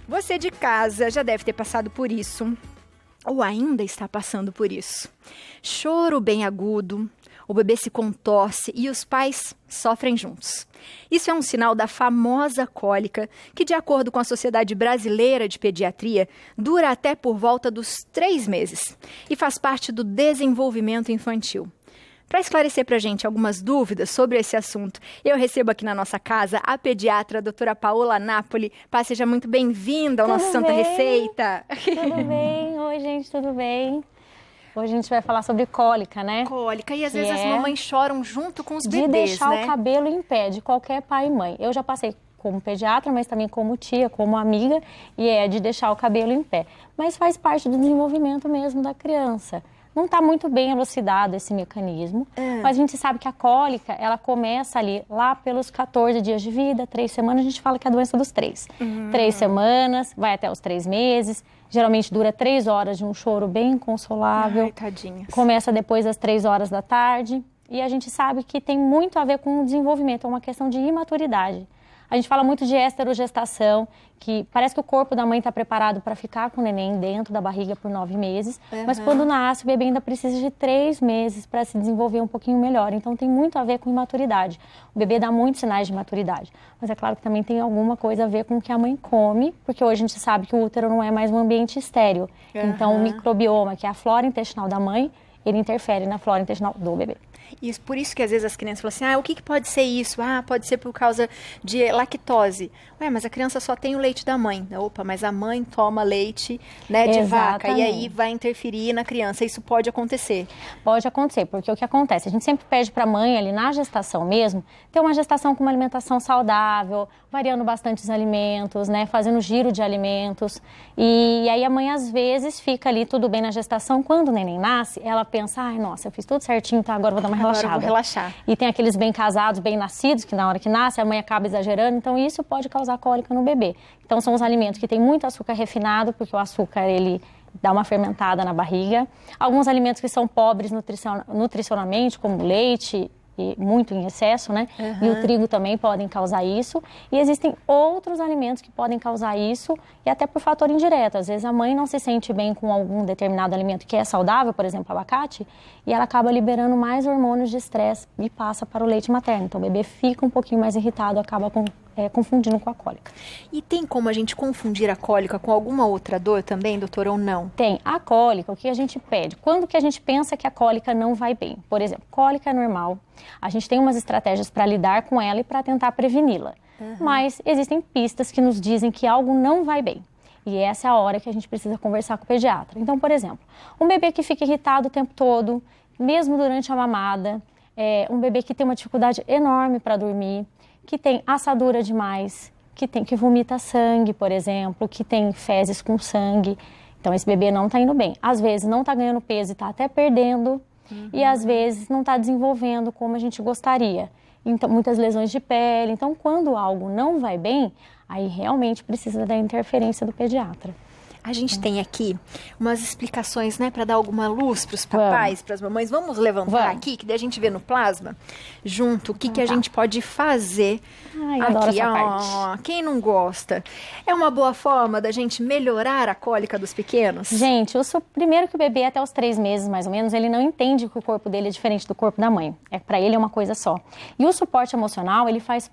Você de casa já deve ter passado por isso, ou ainda está passando por isso. Choro bem agudo, o bebê se contorce e os pais sofrem juntos. Isso é um sinal da famosa cólica, que, de acordo com a Sociedade Brasileira de Pediatria, dura até por volta dos 3 meses e faz parte do desenvolvimento infantil. Para esclarecer para a gente algumas dúvidas sobre esse assunto, eu recebo aqui na nossa casa a pediatra, a doutora Paola Napoli. Pá, seja muito bem-vinda ao nosso Santa Receita. Tudo bem? Oi, gente, tudo bem? Hoje a gente vai falar sobre cólica, né? Cólica, e às vezes as mamães choram junto com os bebês, de deixar né? o cabelo em pé, de qualquer pai e mãe. Eu já passei como pediatra, mas também como tia, como amiga, e é de deixar o cabelo em pé. Mas faz parte do desenvolvimento mesmo da criança. Não está muito bem elucidado esse mecanismo, mas a gente sabe que a cólica, ela começa ali, lá pelos 14 dias de vida, 3 semanas, a gente fala que é a doença dos 3. 3 semanas, vai até os 3 meses, geralmente dura 3 horas de um choro bem inconsolável. Ai, tadinhas. Começa depois das 3 horas da tarde, e a gente sabe que tem muito a ver com o desenvolvimento, é uma questão de imaturidade. A gente fala muito de esterogestação, que parece que o corpo da mãe está preparado para ficar com o neném dentro da barriga por 9 meses, mas quando nasce o bebê ainda precisa de 3 meses para se desenvolver um pouquinho melhor. Então tem muito a ver com imaturidade. O bebê dá muitos sinais de maturidade, mas é claro que também tem alguma coisa a ver com o que a mãe come, porque hoje a gente sabe que o útero não é mais um ambiente estéril. Então o microbioma, que é a flora intestinal da mãe, ele interfere na flora intestinal do bebê. E por isso que às vezes as crianças falam assim, o que pode ser isso? Pode ser por causa de lactose. Ué, mas a criança só tem o leite da mãe. Opa, mas a mãe toma leite, né, de vaca, e aí vai interferir na criança. Isso pode acontecer? Pode acontecer, porque o que acontece? A gente sempre pede para a mãe, ali na gestação mesmo, ter uma gestação com uma alimentação saudável, variando bastante os alimentos, né, fazendo giro de alimentos. E aí a mãe, às vezes, fica ali tudo bem na gestação. Quando o neném nasce, ela pensa, ai, nossa, eu fiz tudo certinho, então agora eu vou dar uma relaxada. Agora eu vou relaxar. E tem aqueles bem casados, bem nascidos, que na hora que nasce a mãe acaba exagerando, então isso pode causar cólica no bebê. Então são os alimentos que têm muito açúcar refinado, porque o açúcar ele dá uma fermentada na barriga. Alguns alimentos que são pobres nutricionalmente, como leite, e muito em excesso, né? E o trigo também podem causar isso. E existem outros alimentos que podem causar isso, e até por fator indireto. Às vezes a mãe não se sente bem com algum determinado alimento que é saudável, por exemplo, abacate, e ela acaba liberando mais hormônios de estresse e passa para o leite materno. Então o bebê fica um pouquinho mais irritado, acaba confundindo com a cólica. E tem como a gente confundir a cólica com alguma outra dor também, doutora, ou não? Tem. A cólica, o que a gente pede? Quando que a gente pensa que a cólica não vai bem? Por exemplo, cólica é normal. A gente tem umas estratégias para lidar com ela e para tentar preveni-la. Mas existem pistas que nos dizem que algo não vai bem. E essa é a hora que a gente precisa conversar com o pediatra. Então, por exemplo, um bebê que fica irritado o tempo todo, mesmo durante a mamada, um bebê que tem uma dificuldade enorme para dormir, que tem assadura demais, que vomita sangue, por exemplo, que tem fezes com sangue. Então, esse bebê não está indo bem. Às vezes, não está ganhando peso e está até perdendo. E, às vezes, não está desenvolvendo como a gente gostaria. Então, muitas lesões de pele. Então, quando algo não vai bem, aí realmente precisa da interferência do pediatra. A gente tem aqui umas explicações, né, para dar alguma luz para os papais, para as mamães. Vamos levantar aqui, que daí a gente vê no plasma, junto, o que a gente pode fazer. Ai, adoro essa parte. Quem não gosta? É uma boa forma da gente melhorar a cólica dos pequenos? Gente, primeiro que o bebê, até os 3 meses, mais ou menos, ele não entende que o corpo dele é diferente do corpo da mãe. Para ele é uma coisa só. E o suporte emocional, ele faz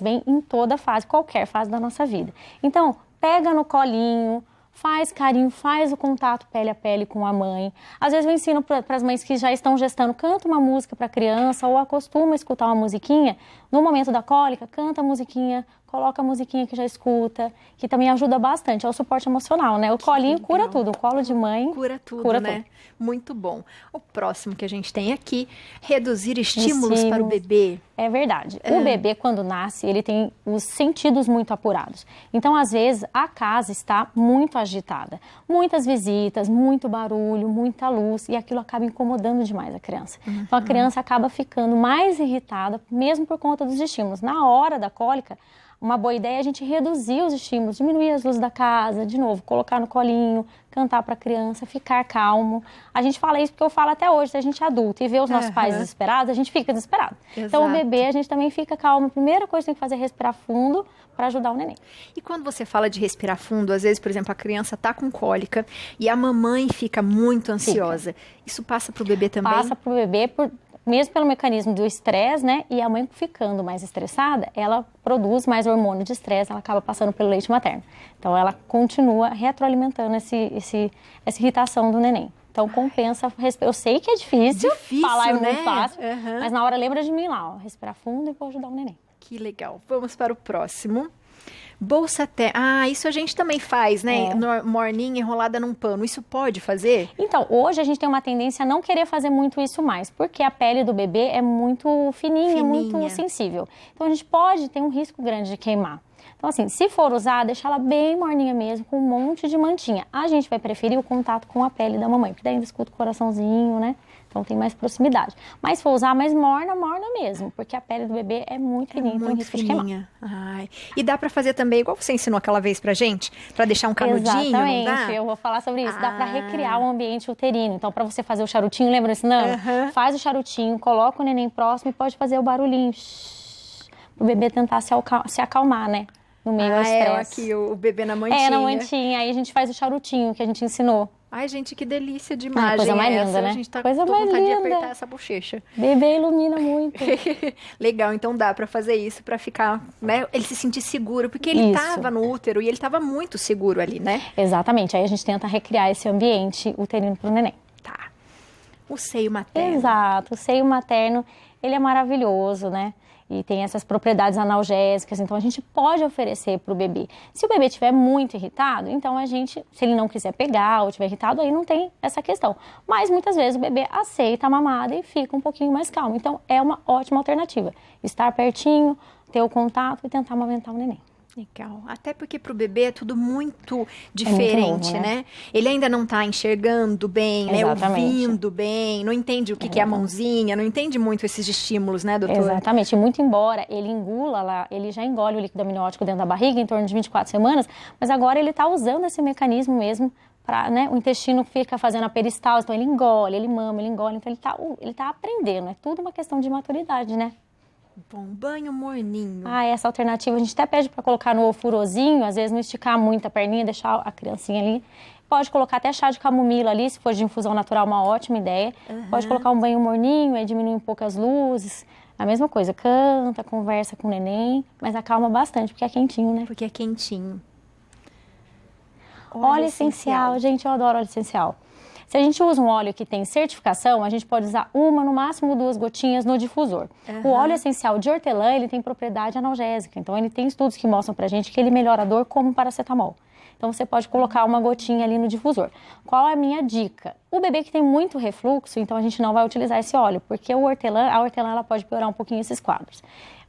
bem em toda fase, qualquer fase da nossa vida. Então, pega no colinho, faz carinho, faz o contato pele a pele com a mãe. Às vezes eu ensino para as mães que já estão gestando, canta uma música para a criança ou acostuma a escutar uma musiquinha. No momento da cólica, canta a musiquinha, coloca a musiquinha que já escuta, que também ajuda bastante. É o suporte emocional, né? O colinho cura tudo, o colo de mãe cura tudo, né? Muito bom. O próximo que a gente tem aqui, reduzir estímulos para o bebê. É verdade. O bebê, quando nasce, ele tem os sentidos muito apurados. Então, às vezes, a casa está muito agitada. Muitas visitas, muito barulho, muita luz, e aquilo acaba incomodando demais a criança. Então, a criança acaba ficando mais irritada, mesmo por conta dos estímulos. Na hora da cólica, uma boa ideia é a gente reduzir os estímulos, diminuir as luzes da casa, de novo, colocar no colinho, cantar para a criança, ficar calmo. A gente fala isso porque eu falo até hoje, se a gente é adulto e vê os nossos pais desesperados, a gente fica desesperado. Exato. Então o bebê a gente também fica calmo. A primeira coisa que tem que fazer é respirar fundo para ajudar o neném. E quando você fala de respirar fundo, às vezes, por exemplo, a criança tá com cólica e a mamãe fica muito ansiosa. Isso passa pro bebê também? Passa pro bebê mesmo pelo mecanismo do estresse, né? E a mãe ficando mais estressada, ela produz mais hormônio de estresse, ela acaba passando pelo leite materno. Então, ela continua retroalimentando essa irritação do neném. Então, compensa. Eu sei que é difícil falar, é muito fácil, mas na hora lembra de mim lá, ó, respirar fundo e vou ajudar o neném. Que legal. Vamos para o próximo. Bolsa térmica. Ah, isso a gente também faz, né? Morninha enrolada num pano. Isso pode fazer? Então, hoje a gente tem uma tendência a não querer fazer muito isso mais, porque a pele do bebê é muito fininha, muito sensível. Então, a gente pode ter um risco grande de queimar. Então, assim, se for usar, deixa ela bem morninha mesmo, com um monte de mantinha. A gente vai preferir o contato com a pele da mamãe, porque daí ainda escuta o coraçãozinho, né? Então tem mais proximidade. Mas se for usar mais morna mesmo, porque a pele do bebê é muito fininha, então tem risco de queimar. Ai. E dá pra fazer também, igual você ensinou aquela vez pra gente, pra deixar um canudinho, exatamente, não dá? Eu vou falar sobre isso. Dá pra recriar o ambiente uterino. Então, pra você fazer o charutinho, lembra ensinando? Faz o charutinho, coloca o neném próximo e pode fazer o barulhinho. Pro bebê tentar se acalmar, né? No meio ao estresse. Aqui o bebê na mantinha. Na mantinha. Aí a gente faz o charutinho que a gente ensinou. Ai, gente, que delícia de imagem. Coisa mais linda, né? A gente tá coisa com mais vontade linda. de apertar essa bochecha. Bebê ilumina muito. Legal, então dá pra fazer isso, pra ficar, né? Ele se sentir seguro, porque ele tava no útero e ele tava muito seguro ali, né? Exatamente, aí a gente tenta recriar esse ambiente uterino pro neném. Tá. O seio materno. Exato, o seio materno, ele é maravilhoso, né? E tem essas propriedades analgésicas, então a gente pode oferecer para o bebê. Se o bebê estiver muito irritado, então a gente, se ele não quiser pegar ou estiver irritado, aí não tem essa questão. Mas muitas vezes o bebê aceita a mamada e fica um pouquinho mais calmo. Então é uma ótima alternativa. Estar pertinho, ter o contato e tentar amamentar o neném. Legal. Até porque pro bebê é tudo muito diferente, muito novo, né? Ele ainda não tá enxergando bem, né? Exatamente. Ouvindo bem, não entende o que é a mãozinha, não entende muito esses estímulos, né, doutora? Exatamente. Muito embora ele engula lá, ele já engole o líquido amniótico dentro da barriga em torno de 24 semanas, mas agora ele tá usando esse mecanismo mesmo para, né, o intestino fica fazendo a peristalse, então ele engole, ele mama, ele engole, então ele tá aprendendo. É tudo uma questão de maturidade, né? Bom, banho morninho. Essa alternativa a gente até pede para colocar no ofurôzinho, às vezes não esticar muito a perninha, deixar a criancinha ali. Pode colocar até chá de camomila ali, se for de infusão natural, uma ótima ideia. Pode colocar um banho morninho, aí diminui um pouco as luzes. A mesma coisa, canta, conversa com o neném, mas acalma bastante, porque é quentinho, né? Porque é quentinho. Óleo essencial, gente, eu adoro óleo essencial. Se a gente usa um óleo que tem certificação, a gente pode usar uma, no máximo 2 gotinhas no difusor. O óleo essencial de hortelã, ele tem propriedade analgésica. Então, ele tem estudos que mostram pra gente que ele melhora a dor como paracetamol. Então, você pode colocar uma gotinha ali no difusor. Qual é a minha dica? O bebê que tem muito refluxo, então a gente não vai utilizar esse óleo, porque a hortelã ela pode piorar um pouquinho esses quadros.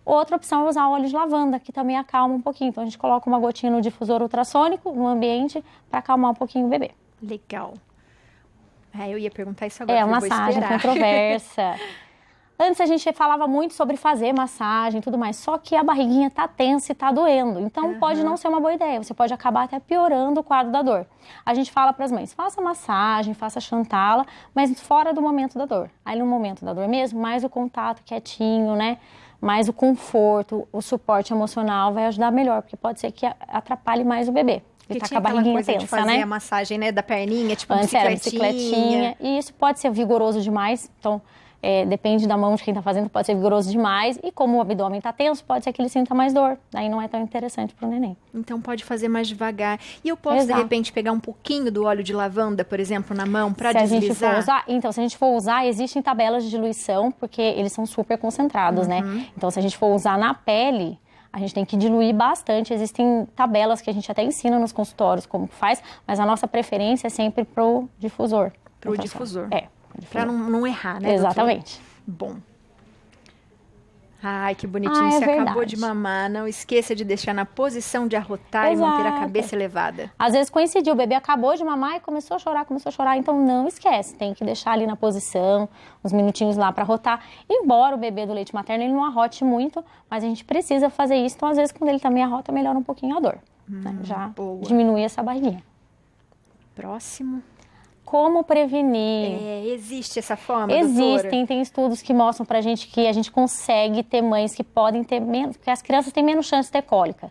Outra opção é usar óleo de lavanda, que também acalma um pouquinho. Então, a gente coloca uma gotinha no difusor ultrassônico, no ambiente, para acalmar um pouquinho o bebê. Legal. Eu ia perguntar isso agora. É, massagem controversa. Antes a gente falava muito sobre fazer massagem e tudo mais, só que a barriguinha tá tensa e tá doendo. Então pode não ser uma boa ideia, você pode acabar até piorando o quadro da dor. A gente fala para as mães, faça massagem, faça chantala, mas fora do momento da dor. Aí no momento da dor mesmo, mais o contato quietinho, né? Mais o conforto, o suporte emocional vai ajudar melhor, porque pode ser que atrapalhe mais o bebê. Porque tá com a barriguinha tensa, de fazer, né? A massagem, né, da perninha, tipo antes bicicletinha. E isso pode ser vigoroso demais, então depende da mão de quem tá fazendo, pode ser vigoroso demais. E como o abdômen tá tenso, pode ser que ele sinta mais dor. Daí não é tão interessante pro neném. Então pode fazer mais devagar. E eu posso, de repente, pegar um pouquinho do óleo de lavanda, por exemplo, na mão, pra deslizar? Se a gente for usar, então, se a gente for usar, existem tabelas de diluição, porque eles são super concentrados, né? Então, se a gente for usar na pele, a gente tem que diluir bastante. Existem tabelas que a gente até ensina nos consultórios como faz, mas a nossa preferência é sempre pro difusor. Pro difusor. É. Pra não errar, né, exatamente. Doutor? Bom. Ai, que bonitinho. Você acabou de mamar. Não esqueça de deixar na posição de arrotar. Exato. E manter a cabeça elevada. Às vezes coincidiu, o bebê acabou de mamar e começou a chorar. Então não esquece, tem que deixar ali na posição, uns minutinhos lá para arrotar. Embora o bebê do leite materno ele não arrote muito, mas a gente precisa fazer isso. Então às vezes quando ele também arrota, melhora um pouquinho a dor. Né? Já diminui essa barriguinha. Próximo. Como prevenir? Existe essa forma, Existem, tem estudos que mostram pra gente que a gente consegue ter mães que podem ter menos, que as crianças têm menos chance de ter cólica,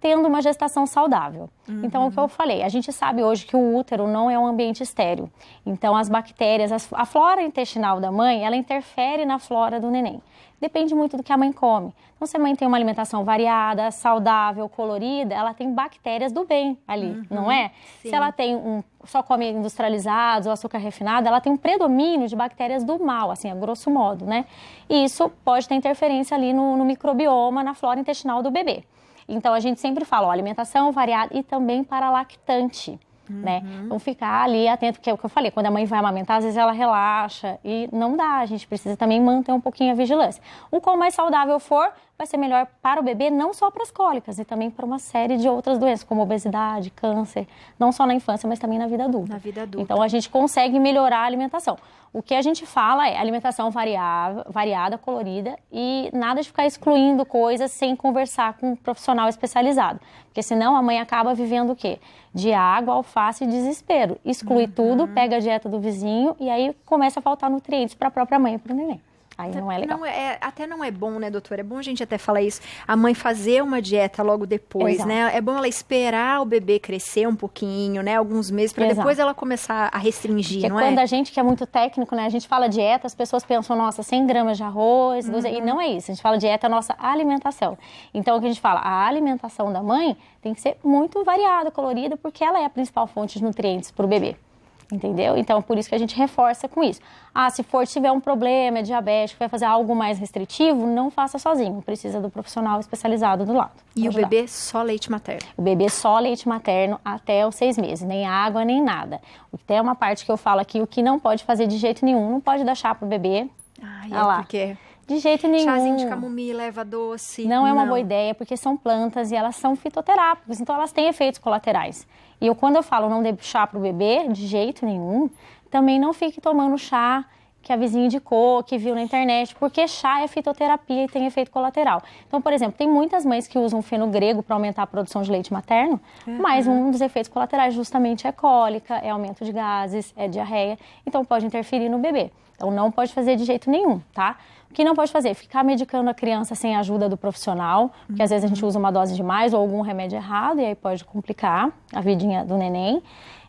tendo uma gestação saudável. Então, o que eu falei, a gente sabe hoje que o útero não é um ambiente estéril. Então, as bactérias, a flora intestinal da mãe, ela interfere na flora do neném. Depende muito do que a mãe come. Então, se a mãe tem uma alimentação variada, saudável, colorida, ela tem bactérias do bem ali, não é? Sim. Se ela tem só come industrializados ou açúcar refinado, ela tem um predomínio de bactérias do mal, assim, a grosso modo, né? E isso pode ter interferência ali no microbioma, na flora intestinal do bebê. Então, a gente sempre fala, alimentação variada e também para lactante. Né? Então ficar ali atento, porque é o que eu falei, quando a mãe vai amamentar, às vezes ela relaxa e não dá, a gente precisa também manter um pouquinho a vigilância. O qual mais saudável for, vai ser melhor para o bebê, não só para as cólicas, e também para uma série de outras doenças, como obesidade, câncer, não só na infância, mas também na vida adulta. Na vida adulta. Então a gente consegue melhorar a alimentação. O que a gente fala é alimentação variada, colorida, e nada de ficar excluindo coisas sem conversar com um profissional especializado. Porque senão a mãe acaba vivendo o quê? De água, alface e desespero. Exclui tudo, pega a dieta do vizinho e aí começa a faltar nutrientes para a própria mãe e para o neném. Aí não é legal. Até não é bom, né, doutora? É bom a gente até falar isso. A mãe fazer uma dieta logo depois, Exato. Né? É bom ela esperar o bebê crescer um pouquinho, né? Alguns meses, para depois ela começar a restringir, porque não é? Quando a gente que é muito técnico, né? A gente fala dieta, as pessoas pensam, nossa, 100 gramas de arroz, e não é isso. A gente fala dieta, a nossa alimentação. Então, o que a gente fala? A alimentação da mãe tem que ser muito variada, colorida, porque ela é a principal fonte de nutrientes para o bebê. Entendeu? Então, por isso que a gente reforça com isso. Se tiver um problema, é diabético, vai fazer algo mais restritivo, não faça sozinho. Precisa do profissional especializado do lado. E o bebê só leite materno? O bebê só leite materno até os 6 meses. Nem água, nem nada. Tem uma parte que eu falo aqui, o que não pode fazer de jeito nenhum. Não pode dar chá pro bebê. Por quê? De jeito nenhum. Chazinho de camomila, erva doce. Não é uma boa ideia, porque são plantas e elas são fitoterápicas, então elas têm efeitos colaterais. E quando eu falo não dê chá para o bebê, de jeito nenhum, também não fique tomando chá que a vizinha indicou, que viu na internet, porque chá é fitoterapia e tem efeito colateral. Então, por exemplo, tem muitas mães que usam fenogrego para aumentar a produção de leite materno, mas um dos efeitos colaterais justamente é cólica, é aumento de gases, é diarreia, então pode interferir no bebê. Então, não pode fazer de jeito nenhum, tá? O que não pode fazer? Ficar medicando a criança sem a ajuda do profissional, porque às vezes a gente usa uma dose demais ou algum remédio errado e aí pode complicar a vidinha do neném.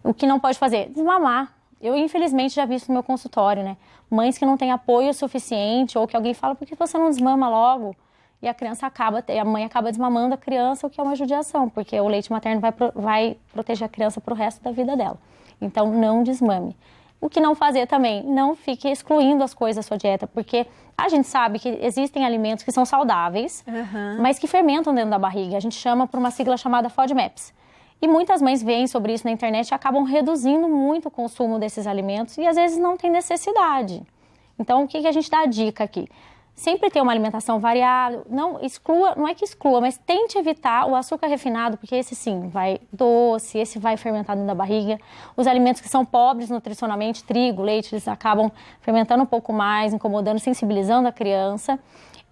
O que não pode fazer? Desmamar. Eu, infelizmente, já vi isso no meu consultório, né? Mães que não têm apoio suficiente ou que alguém fala, por que você não desmama logo? E a mãe acaba desmamando a criança, o que é uma judiação, porque o leite materno vai proteger a criança para o resto da vida dela. Então, não desmame. O que não fazer também, não fique excluindo as coisas da sua dieta, porque a gente sabe que existem alimentos que são saudáveis, mas que fermentam dentro da barriga. A gente chama por uma sigla chamada FODMAPs. E muitas mães veem sobre isso na internet e acabam reduzindo muito o consumo desses alimentos e às vezes não tem necessidade. Então, o que a gente dá a dica aqui? Sempre ter uma alimentação variada, não é que exclua, mas tente evitar o açúcar refinado, porque esse sim vai doce, esse vai fermentar dentro da barriga. Os alimentos que são pobres nutricionalmente, trigo, leite, eles acabam fermentando um pouco mais, incomodando, sensibilizando a criança.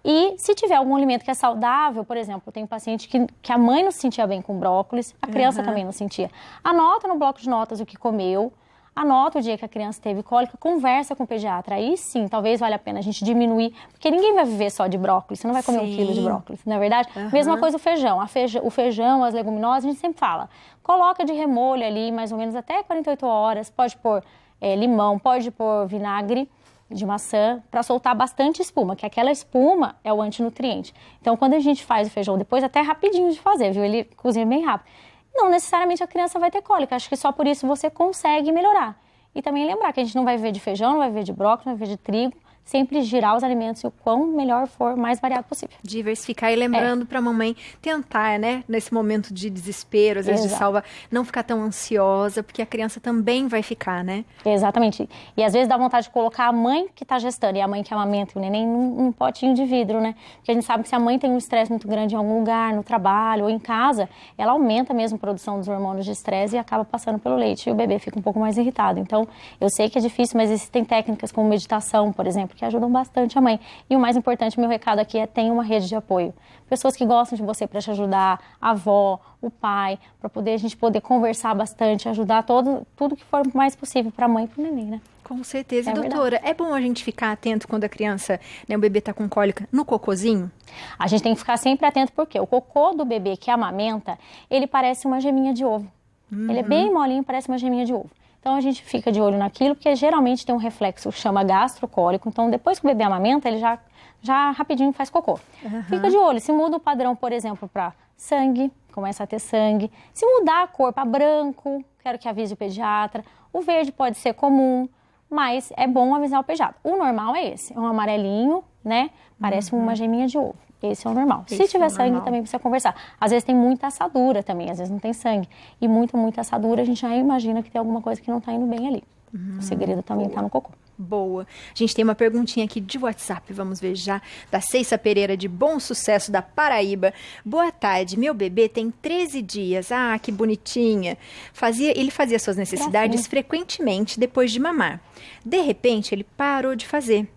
E se tiver algum alimento que é saudável, por exemplo, eu tenho paciente que a mãe não se sentia bem com brócolis, a criança também não sentia. Anota no bloco de notas o que comeu. Anota o dia que a criança teve cólica, conversa com o pediatra. Aí sim, talvez valha a pena a gente diminuir, porque ninguém vai viver só de brócolis, você não vai comer 1 quilo de brócolis, não é verdade? Mesma coisa o feijão. O feijão, as leguminosas, a gente sempre fala, coloca de remolho ali, mais ou menos até 48 horas, pode pôr limão, pode pôr vinagre de maçã, para soltar bastante espuma, que aquela espuma é o antinutriente. Então, quando a gente faz o feijão depois, até é rapidinho de fazer, viu? Ele cozinha bem rápido. Não necessariamente a criança vai ter cólica, acho que só por isso você consegue melhorar. E também lembrar que a gente não vai viver de feijão, não vai viver de brócolis, não vai viver de trigo, sempre girar os alimentos e o quão melhor for, mais variado possível. Diversificar e lembrando para a mamãe tentar, né, nesse momento de desespero, às vezes de salva, não ficar tão ansiosa, porque a criança também vai ficar, né? Exatamente. E às vezes dá vontade de colocar a mãe que está gestando e a mãe que amamenta o neném num potinho de vidro, né? Porque a gente sabe que se a mãe tem um estresse muito grande em algum lugar, no trabalho ou em casa, ela aumenta mesmo a produção dos hormônios de estresse e acaba passando pelo leite e o bebê fica um pouco mais irritado. Então, eu sei que é difícil, mas existem técnicas como meditação, por exemplo, que ajudam bastante a mãe. E o mais importante, meu recado aqui é: tenha uma rede de apoio. Pessoas que gostam de você para te ajudar, a avó, o pai, para a gente poder conversar bastante, ajudar tudo que for mais possível para a mãe e para o neném, né? Com certeza. E, doutora, é bom a gente ficar atento quando a criança, né, o bebê está com cólica, no cocôzinho? A gente tem que ficar sempre atento porque o cocô do bebê que amamenta, ele parece uma geminha de ovo. Ele é bem molinho, parece uma geminha de ovo. Então, a gente fica de olho naquilo, porque geralmente tem um reflexo que chama gastrocólico. Então, depois que o bebê amamenta, ele já rapidinho faz cocô. Fica de olho. Se muda o padrão, por exemplo, para sangue, começa a ter sangue. Se mudar a cor para branco, quero que avise o pediatra. O verde pode ser comum, mas é bom avisar o pediatra. O normal é esse, é um amarelinho, né? Parece uma geminha de ovo. Esse é o normal. Se tiver sangue, também precisa conversar. Às vezes tem muita assadura também, às vezes não tem sangue. E muita assadura, a gente já imagina que tem alguma coisa que não está indo bem ali. O segredo também está no cocô. Boa. A gente tem uma perguntinha aqui de WhatsApp, vamos ver já, da Ceissa Pereira, de Bom Sucesso, da Paraíba. Boa tarde, meu bebê tem 13 dias. Ah, que bonitinha. Ele fazia suas necessidades frequentemente depois de mamar. De repente, ele parou de fazer.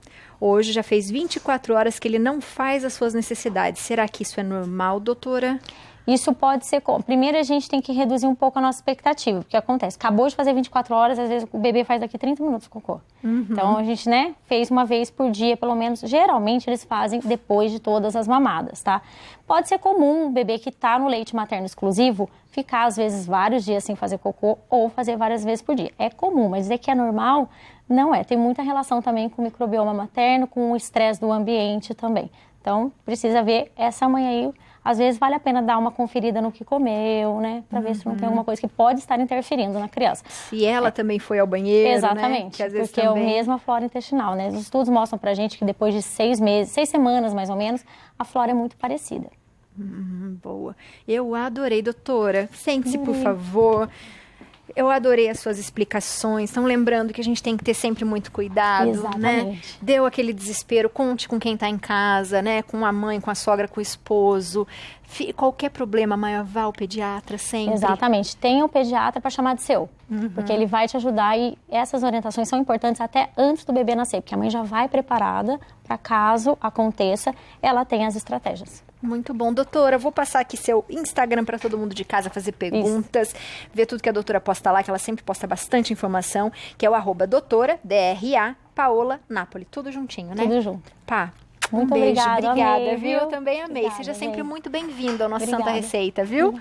Hoje já fez 24 horas que ele não faz as suas necessidades. Será que isso é normal, doutora? Isso pode ser... Primeiro, a gente tem que reduzir um pouco a nossa expectativa. Porque acontece, acabou de fazer 24 horas, às vezes o bebê faz daqui 30 minutos o cocô. Então, a gente, né, fez uma vez por dia, pelo menos. Geralmente, eles fazem depois de todas as mamadas, tá? Pode ser comum o bebê que tá no leite materno exclusivo ficar, às vezes, vários dias sem fazer cocô ou fazer várias vezes por dia. É comum, mas dizer que é normal, não é. Tem muita relação também com o microbioma materno, com o estresse do ambiente também. Então, precisa ver essa mãe aí. Às vezes vale a pena dar uma conferida no que comeu, né? Para ver se não tem alguma coisa que pode estar interferindo na criança. Se ela também foi ao banheiro, exatamente, né? Que às vezes porque é a mesma flora intestinal, né? Os estudos mostram pra gente que depois de 6 semanas mais ou menos, a flora é muito parecida. Boa. Eu adorei, doutora. Sente-se, por favor. Eu adorei as suas explicações. Então, lembrando que a gente tem que ter sempre muito cuidado, exatamente, né? Deu aquele desespero, conte com quem está em casa, né? Com a mãe, com a sogra, com o esposo. Qualquer problema, mãe, vá ao pediatra sempre. Exatamente. Tenha o pediatra para chamar de seu. Porque ele vai te ajudar e essas orientações são importantes até antes do bebê nascer. Porque a mãe já vai preparada para caso aconteça, ela tenha as estratégias. Muito bom, doutora. Vou passar aqui seu Instagram para todo mundo de casa fazer perguntas, ver tudo que a doutora posta lá, que ela sempre posta bastante informação, que é o @doutora, DRA, Paola Napoli. Tudo juntinho, né? Tudo junto. Pá. Muito beijo, obrigada, obrigada, amei, viu? Eu também amei. Obrigada, Seja sempre gente. muito bem-vindo ao nosso Obrigada. Santa Receita, viu?